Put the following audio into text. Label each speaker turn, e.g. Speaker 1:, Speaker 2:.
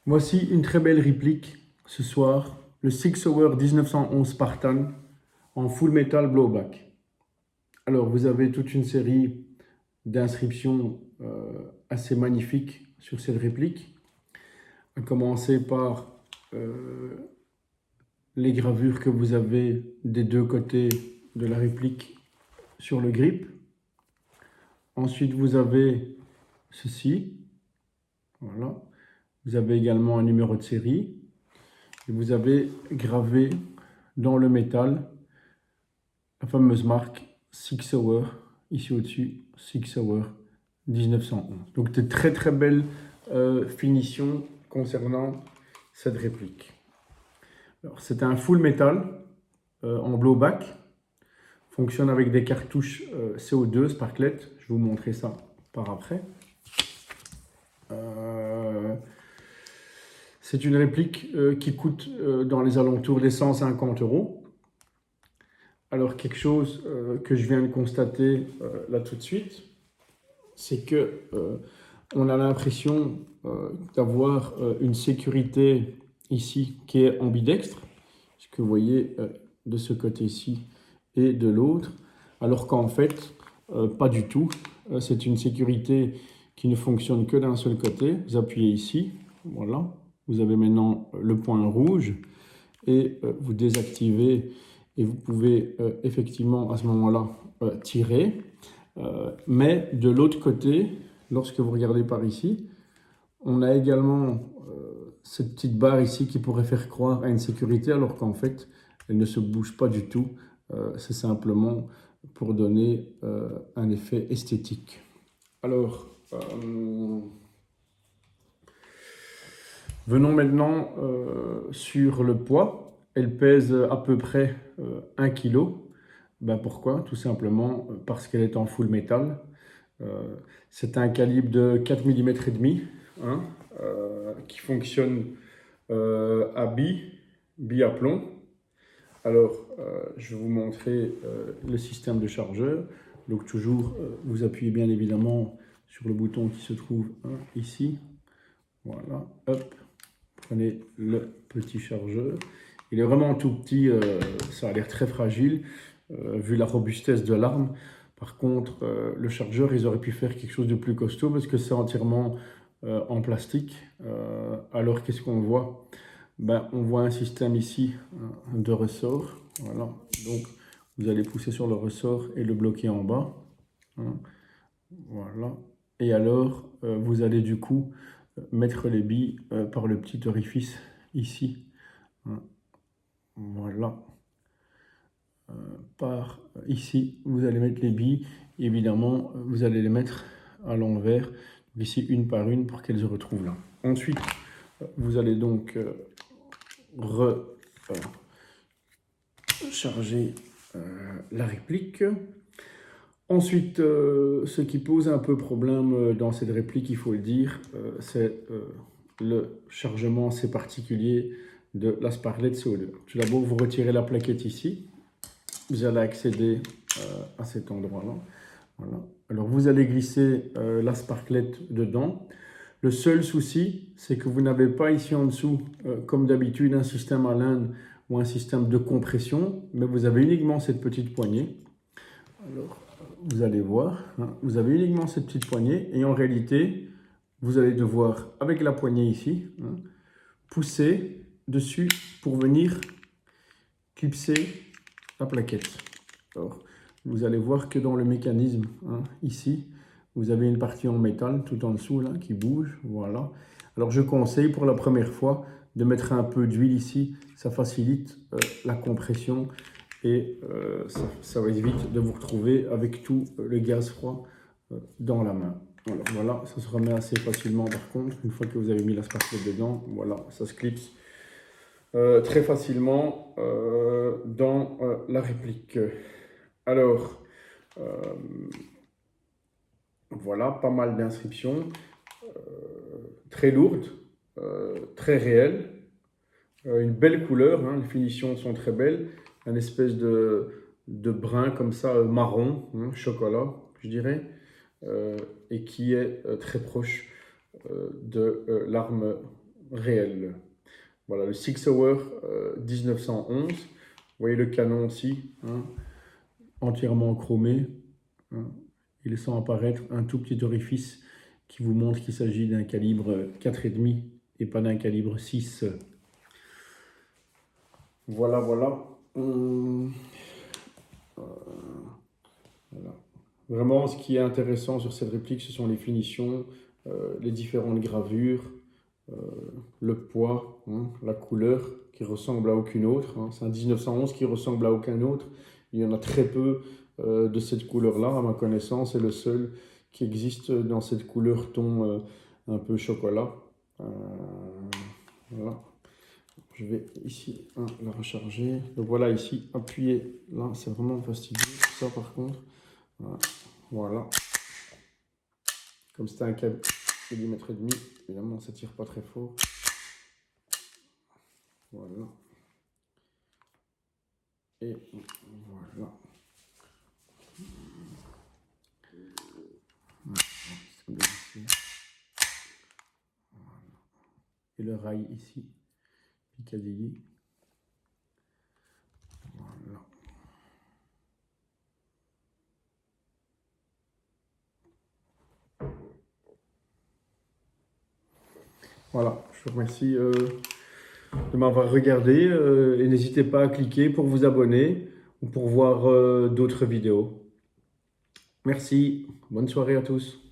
Speaker 1: Voici une très belle réplique ce soir, le Sig Sauer 1911 Spartan en full metal blowback. Alors vous avez toute une série d'inscriptions assez magnifiques sur cette réplique, à commencer par les gravures que vous avez des deux côtés de la réplique sur le grip. Ensuite vous avez ceci, voilà. Vous avez également un numéro de série et vous avez gravé dans le métal la fameuse marque Sig Sauer, ici au-dessus, Sig Sauer 1911. Donc de très très belles finitions concernant cette réplique. C'est un full métal en blowback, fonctionne avec des cartouches CO2 Sparklet, je vais vous montrer ça par après. C'est une réplique qui coûte dans les alentours des 150 €. Alors quelque chose que je viens de constater là tout de suite, c'est que on a l'impression d'avoir une sécurité ici qui est ambidextre, ce que vous voyez de ce côté-ci et de l'autre, alors qu'en fait pas du tout. C'est une sécurité qui ne fonctionne que d'un seul côté. Vous appuyez ici, voilà. Vous avez maintenant le point rouge et vous désactivez et vous pouvez effectivement à ce moment-là tirer. Mais de l'autre côté, lorsque vous regardez par ici, on a également cette petite barre ici qui pourrait faire croire à une sécurité alors qu'en fait, elle ne se bouge pas du tout. C'est simplement pour donner un effet esthétique. Alors, venons maintenant sur le poids. Elle pèse à peu près 1 kg. Ben pourquoi? Tout simplement parce qu'elle est en full métal. C'est un calibre de 4 mm et demi, hein, qui fonctionne à billes à plomb. Alors, je vais vous montrer le système de chargeur. Donc toujours, vous appuyez bien évidemment sur le bouton qui se trouve ici. Voilà, hop, prenez le petit chargeur. Il est vraiment tout petit, ça a l'air très fragile, vu la robustesse de l'arme. Par contre, le chargeur, ils auraient pu faire quelque chose de plus costaud parce que c'est entièrement en plastique. Alors, qu'est-ce qu'on voit? Ben, on voit un système ici de ressort. Voilà. Donc, vous allez pousser sur le ressort et le bloquer en bas. Hein. Voilà. Et alors, vous allez du coup mettre les billes par le petit orifice ici. Hein. Voilà. Par ici, vous allez mettre les billes. Évidemment, vous allez les mettre à l'envers, ici une par une pour qu'elles se retrouvent là. Ensuite, vous allez donc recharger la réplique. Ensuite, ce qui pose un peu problème dans cette réplique, il faut le dire, c'est le chargement assez particulier de la Sparklet CO2. Tout d'abord, vous retirez la plaquette ici. Vous allez accéder à cet endroit-là. Voilà. Alors, vous allez glisser la Sparklet dedans. Le seul souci, c'est que vous n'avez pas ici en dessous, comme d'habitude, un système à l'inde ou un système de compression, mais vous avez uniquement cette petite poignée. Alors, vous allez voir, hein, vous avez uniquement cette petite poignée et en réalité, vous allez devoir, avec la poignée ici, hein, pousser dessus pour venir clipser la plaquette. Alors, vous allez voir que dans le mécanisme, hein, ici, vous avez une partie en métal tout en dessous là qui bouge, voilà. Alors je conseille pour la première fois de mettre un peu d'huile ici, ça facilite la compression et ça va éviter de vous retrouver avec tout le gaz froid dans la main. Alors, voilà, ça se remet assez facilement par contre, une fois que vous avez mis la Sparklet dedans, voilà, ça se clipse très facilement dans la réplique. Alors, voilà, pas mal d'inscriptions, très lourdes, très réelles, une belle couleur, hein, les finitions sont très belles, un espèce de brun comme ça, marron, hein, chocolat, je dirais, et qui est très proche de l'arme réel. Voilà, le Sig Sauer 1911. Vous voyez le canon aussi, hein, entièrement chromé. Hein, et laissant apparaître un tout petit orifice qui vous montre qu'il s'agit d'un calibre 4,5 et pas d'un calibre 6. Voilà, voilà. Voilà. Vraiment, ce qui est intéressant sur cette réplique, ce sont les finitions, les différentes gravures, euh, le poids, hein, la couleur qui ressemble à aucune autre. Hein. C'est un 1911 qui ressemble à aucun autre. Il y en a très peu de cette couleur-là, à ma connaissance, c'est le seul qui existe dans cette couleur ton un peu chocolat. Voilà. Je vais ici la recharger. Donc voilà, ici, appuyer là, c'est vraiment fastidieux. Ça, par contre, voilà. Comme c'était un câble millimètre et demi, évidemment, ça tire pas très fort. Voilà. Et voilà. Et le rail ici, Piccadilly. Voilà. Voilà, je vous remercie de m'avoir regardé et n'hésitez pas à cliquer pour vous abonner ou pour voir d'autres vidéos. Merci, bonne soirée à tous.